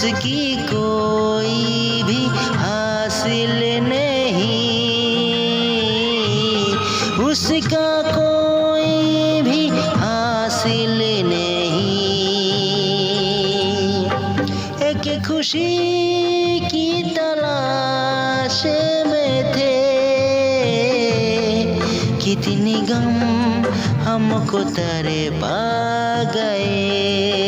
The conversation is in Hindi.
उसकी कोई भी हासिल नहीं, उसका कोई भी हासिल नहीं। एक खुशी की तलाश में थे, कितनी गम हमको तरपा गए।